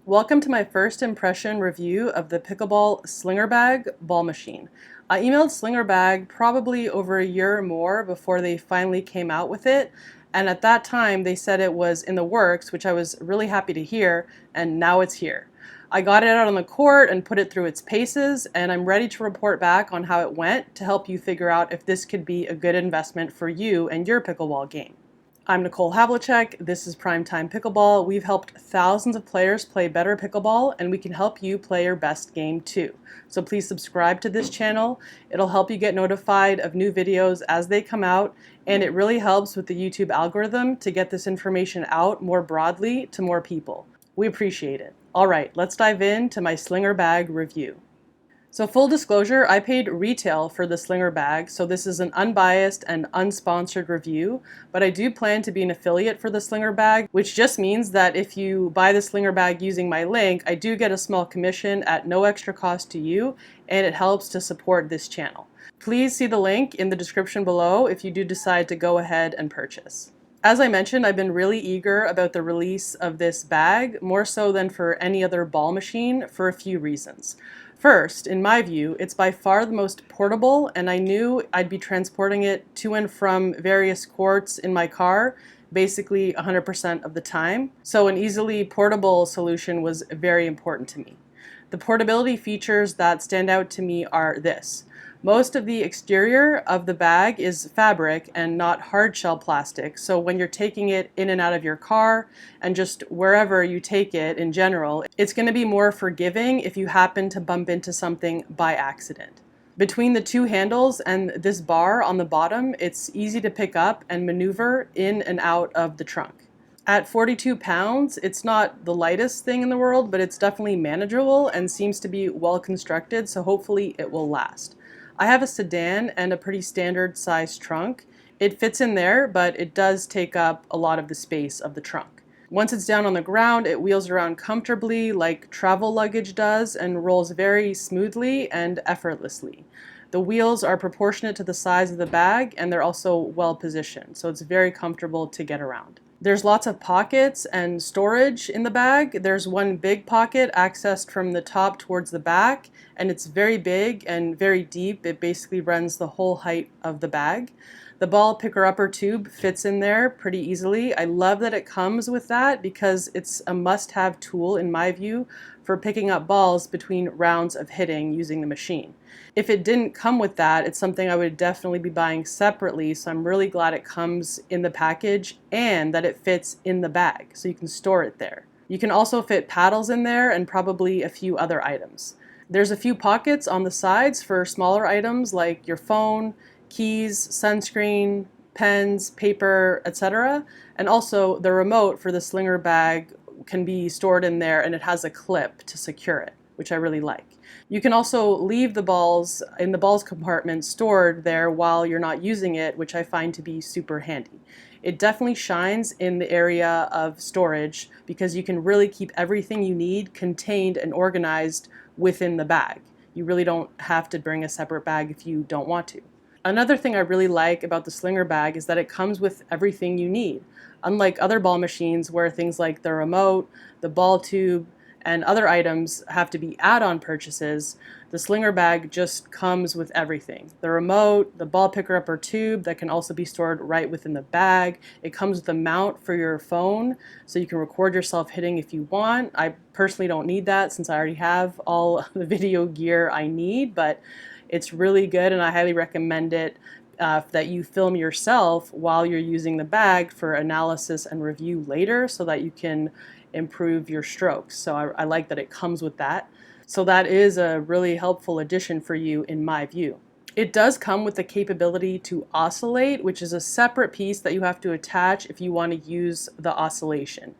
Welcome to my first impression review of the Pickleball Slinger Bag ball machine. I emailed Slinger Bag probably over a year or more before they finally came out with it, and at that time they said it was in the works, which I was really happy to hear, and now it's here. I got it out on the court and put it through its paces, and I'm ready to report back on how it went to help you figure out if this could be a good investment for you and your pickleball game. I'm Nicole Havlicek. This is PrimeTime Pickleball. We've helped thousands of players play better pickleball, and we can help you play your best game too. So please subscribe to this channel. It'll help you get notified of new videos as they come out, and it really helps with the YouTube algorithm to get this information out more broadly to more people. We appreciate it. All right, let's dive into my Slinger Bag review. So full disclosure, I paid retail for the Slinger Bag, so this is an unbiased and unsponsored review, but I do plan to be an affiliate for the Slinger Bag, which just means that if you buy the Slinger Bag using my link, I do get a small commission at no extra cost to you, and it helps to support this channel. Please see the link in the description below if you do decide to go ahead and purchase. As I mentioned, I've been really eager about the release of this bag, more so than for any other ball machine, for a few reasons. First, in my view, it's by far the most portable, and I knew I'd be transporting it to and from various courts in my car basically 100% of the time. So an easily portable solution was very important to me. The portability features that stand out to me are this. Most of the exterior of the bag is fabric and not hard shell plastic, so when you're taking it in and out of your car and just wherever you take it in general, it's going to be more forgiving if you happen to bump into something by accident. Between the two handles and this bar on the bottom, it's easy to pick up and maneuver in and out of the trunk. At 42 pounds, it's not the lightest thing in the world, but it's definitely manageable and seems to be well constructed, so hopefully it will last. I have a sedan and a pretty standard size trunk. It fits in there, but it does take up a lot of the space of the trunk. Once it's down on the ground, it wheels around comfortably like travel luggage does and rolls very smoothly and effortlessly. The wheels are proportionate to the size of the bag, and they're also well positioned, so it's very comfortable to get around. There's lots of pockets and storage in the bag. There's one big pocket accessed from the top towards the back, and it's very big and very deep. It basically runs the whole height of the bag. The ball picker-upper tube fits in there pretty easily. I love that it comes with that because it's a must-have tool, in my view, for picking up balls between rounds of hitting using the machine. If it didn't come with that, it's something I would definitely be buying separately, so I'm really glad it comes in the package and that it fits in the bag, so you can store it there. You can also fit paddles in there and probably a few other items. There's a few pockets on the sides for smaller items like your phone, keys, sunscreen, pens, paper, etc. And also the remote for the Slinger Bag can be stored in there, and it has a clip to secure it, which I really like. You can also leave the balls in the balls compartment stored there while you're not using it, which I find to be super handy. It definitely shines in the area of storage because you can really keep everything you need contained and organized within the bag. You really don't have to bring a separate bag if you don't want to. Another thing I really like about the Slinger Bag is that it comes with everything you need. Unlike other ball machines where things like the remote, the ball tube, and other items have to be add-on purchases, the Slinger Bag just comes with everything. The remote, the ball picker-upper tube that can also be stored right within the bag. It comes with a mount for your phone so you can record yourself hitting if you want. I personally don't need that since I already have all the video gear I need, but it's really good and I highly recommend it that you film yourself while you're using the bag for analysis and review later so that you can improve your strokes. So I like that it comes with that. So that is a really helpful addition for you in my view. It does come with the capability to oscillate, which is a separate piece that you have to attach if you want to use the oscillation.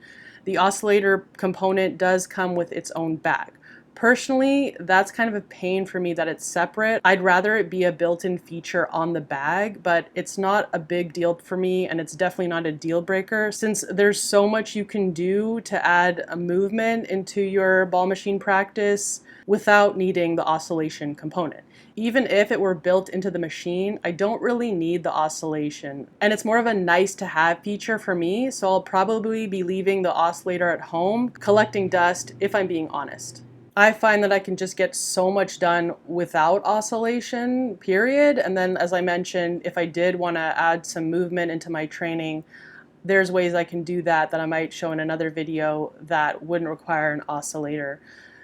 The oscillator component does come with its own bag. Personally, that's kind of a pain for me that it's separate. I'd rather it be a built-in feature on the bag, but it's not a big deal for me, and it's definitely not a deal breaker since there's so much you can do to add a movement into your ball machine practice without needing the oscillation component. Even if it were built into the machine, I don't really need the oscillation. And it's more of a nice to have feature for me, so I'll probably be leaving the oscillator at home, collecting dust if I'm being honest. I find that I can just get so much done without oscillation, period. And then, as I mentioned, if I did want to add some movement into my training, there's ways I can do that I might show in another video that wouldn't require an oscillator.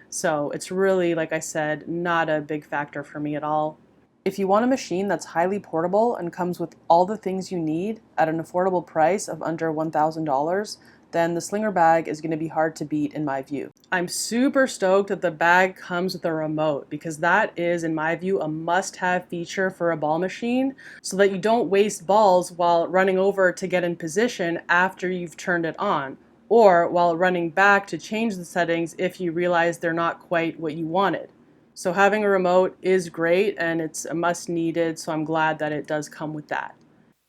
So it's really, like I said, not a big factor for me at all. If you want a machine that's highly portable and comes with all the things you need at an affordable price of under $1,000, then the Slinger Bag is going to be hard to beat in my view. I'm super stoked that the bag comes with a remote because that is, in my view, a must-have feature for a ball machine so that you don't waste balls while running over to get in position after you've turned it on, or while running back to change the settings if you realize they're not quite what you wanted. So having a remote is great and it's a must needed, so I'm glad that it does come with that.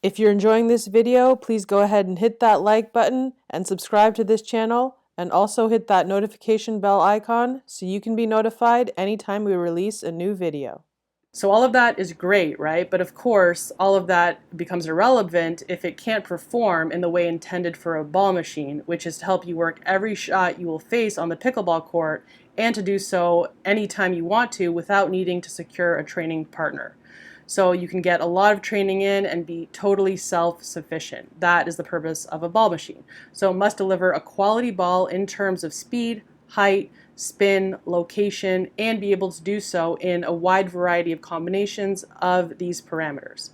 If you're enjoying this video, please go ahead and hit that like button and subscribe to this channel, and also hit that notification bell icon so you can be notified anytime we release a new video. So all of that is great, right? But of course, all of that becomes irrelevant if it can't perform in the way intended for a ball machine, which is to help you work every shot you will face on the pickleball court and to do so anytime you want to without needing to secure a training partner. So you can get a lot of training in and be totally self-sufficient. That is the purpose of a ball machine. So it must deliver a quality ball in terms of speed, height, spin, location, and be able to do so in a wide variety of combinations of these parameters.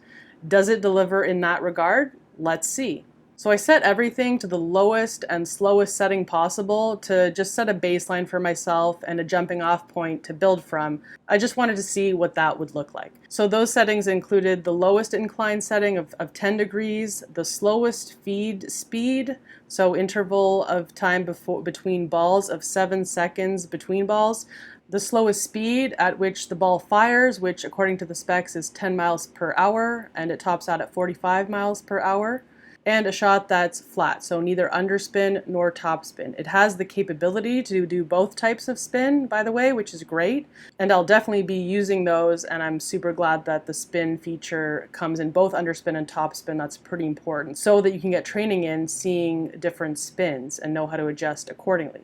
Does it deliver in that regard? Let's see. So I set everything to the lowest and slowest setting possible to just set a baseline for myself and a jumping off point to build from. I just wanted to see what that would look like. So those settings included the lowest incline setting of 10 degrees, the slowest feed speed, so interval of time between balls of 7 seconds between balls, the slowest speed at which the ball fires, which according to the specs is 10 miles per hour, and it tops out at 45 miles per hour, and a shot that's flat, so neither underspin nor topspin. It has the capability to do both types of spin, by the way, which is great, and I'll definitely be using those, and I'm super glad that the spin feature comes in both underspin and topspin. That's pretty important, so that you can get training in seeing different spins and know how to adjust accordingly.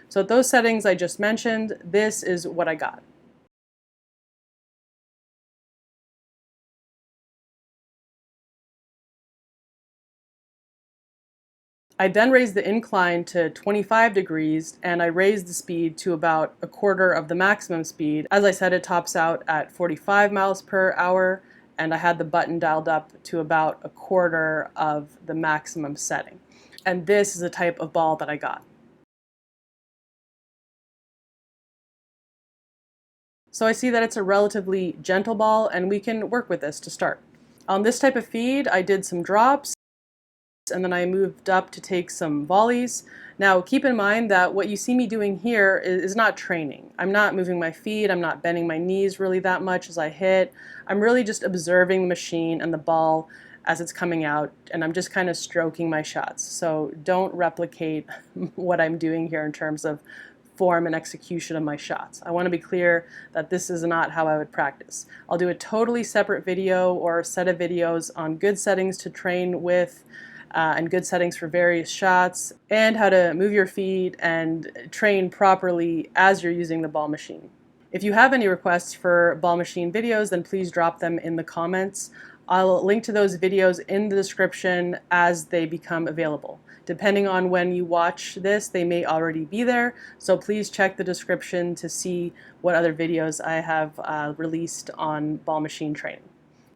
So at those settings I just mentioned, this is what I got. I then raised the incline to 25 degrees and I raised the speed to about a quarter of the maximum speed. As I said, it tops out at 45 miles per hour, and I had the button dialed up to about a quarter of the maximum setting. And this is the type of ball that I got. So I see that it's a relatively gentle ball and we can work with this to start. On this type of feed, I did some drops, and then I moved up to take some volleys. Now keep in mind that what you see me doing here is not training. I'm not moving my feet, I'm not bending my knees really that much as I hit. I'm really just observing the machine and the ball as it's coming out, and I'm just kind of stroking my shots. So don't replicate what I'm doing here in terms of form and execution of my shots. I want to be clear that this is not how I would practice. I'll do a totally separate video or a set of videos on good settings to train with, and good settings for various shots, and how to move your feet and train properly as you're using the ball machine. If you have any requests for ball machine videos, then please drop them in the comments. I'll link to those videos in the description as they become available. Depending on when you watch this, they may already be there, so please check the description to see what other videos I have released on ball machine training.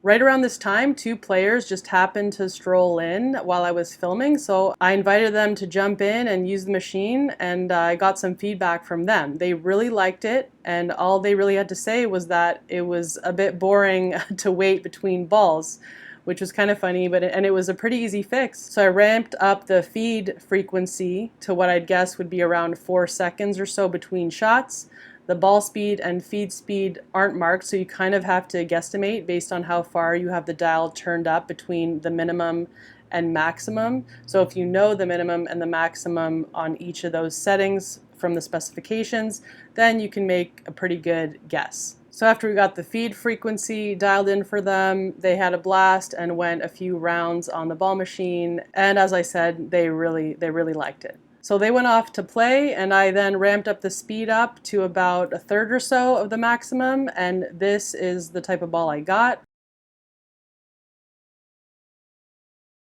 Right around this time, two players just happened to stroll in while I was filming, so I invited them to jump in and use the machine, and I got some feedback from them. They really liked it, and all they really had to say was that it was a bit boring to wait between balls, which was kind of funny, and it was a pretty easy fix. So I ramped up the feed frequency to what I'd guess would be around 4 seconds or so between shots. The ball speed and feed speed aren't marked, so you kind of have to guesstimate based on how far you have the dial turned up between the minimum and maximum. So if you know the minimum and the maximum on each of those settings from the specifications, then you can make a pretty good guess. So after we got the feed frequency dialed in for them, they had a blast and went a few rounds on the ball machine. And as I said, they really liked it. So they went off to play, and I then ramped up the speed up to about a third or so of the maximum, and this is the type of ball I got.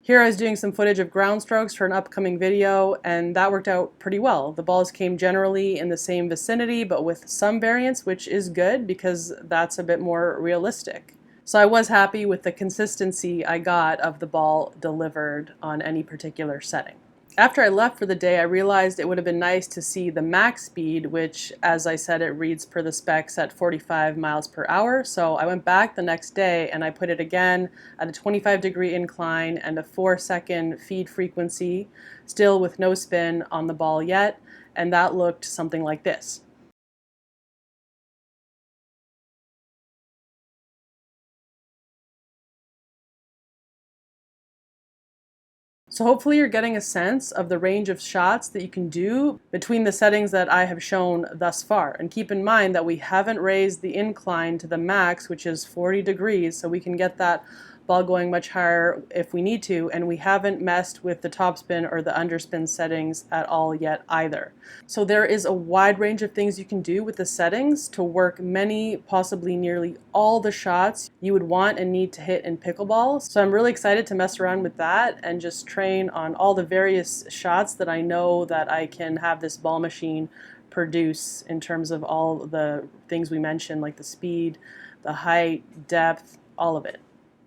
Here I was doing some footage of ground strokes for an upcoming video, and that worked out pretty well. The balls came generally in the same vicinity, but with some variance, which is good because that's a bit more realistic. So I was happy with the consistency I got of the ball delivered on any particular setting. After I left for the day, I realized it would have been nice to see the max speed, which, as I said, it reads per the specs at 45 miles per hour. So I went back the next day and I put it again at a 25-degree incline and a 4-second feed frequency, still with no spin on the ball yet, and that looked something like this. So hopefully you're getting a sense of the range of shots that you can do between the settings that I have shown thus far. And keep in mind that we haven't raised the incline to the max, which is 40 degrees, so we can get that ball going much higher if we need to, and we haven't messed with the topspin or the underspin settings at all yet either. So there is a wide range of things you can do with the settings to work many, possibly nearly all the shots you would want and need to hit in pickleball. So I'm really excited to mess around with that and just train on all the various shots that I know that I can have this ball machine produce in terms of all the things we mentioned, like the speed, the height, depth, all of it.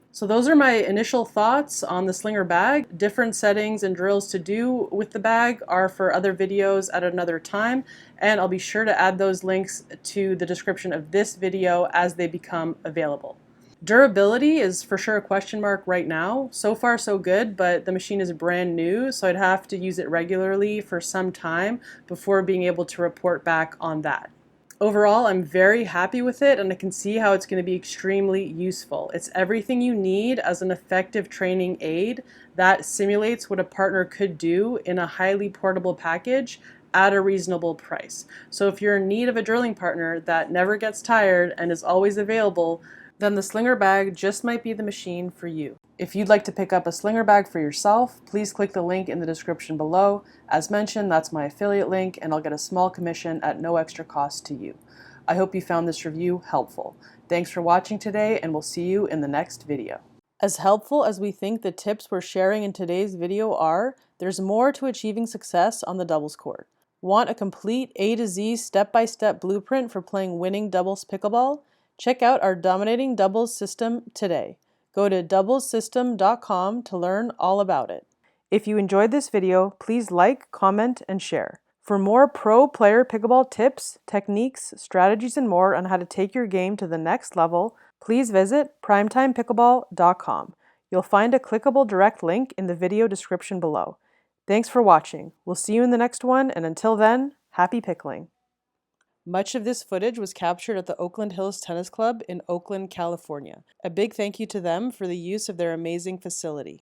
So those are my initial thoughts on the Slinger Bag. Different settings and drills to do with the bag are for other videos at another time, and I'll be sure to add those links to the description of this video as they become available. Durability is for sure a question mark right now. So far so good, but the machine is brand new, so I'd have to use it regularly for some time before being able to report back on that. Overall, I'm very happy with it, and I can see how it's going to be extremely useful. It's everything you need as an effective training aid that simulates what a partner could do in a highly portable package at a reasonable price. So if you're in need of a drilling partner that never gets tired and is always available, then the Slinger Bag just might be the machine for you. If you'd like to pick up a Slinger Bag for yourself, please click the link in the description below. As mentioned, that's my affiliate link, and I'll get a small commission at no extra cost to you. I hope you found this review helpful. Thanks for watching today, and we'll see you in the next video. As helpful as we think the tips we're sharing in today's video are, there's more to achieving success on the doubles court. Want a complete A to Z step-by-step blueprint for playing winning doubles pickleball? Check out our dominating doubles system today. Go to doublesystem.com to learn all about it. If you enjoyed this video, please like, comment, and share. For more pro player pickleball tips, techniques, strategies, and more on how to take your game to the next level, please visit primetimepickleball.com. You'll find a clickable direct link in the video description below. Thanks for watching. We'll see you in the next one, and until then, happy pickling. Much of this footage was captured at the Oakland Hills Tennis Club in Oakland, California. A big thank you to them for the use of their amazing facility.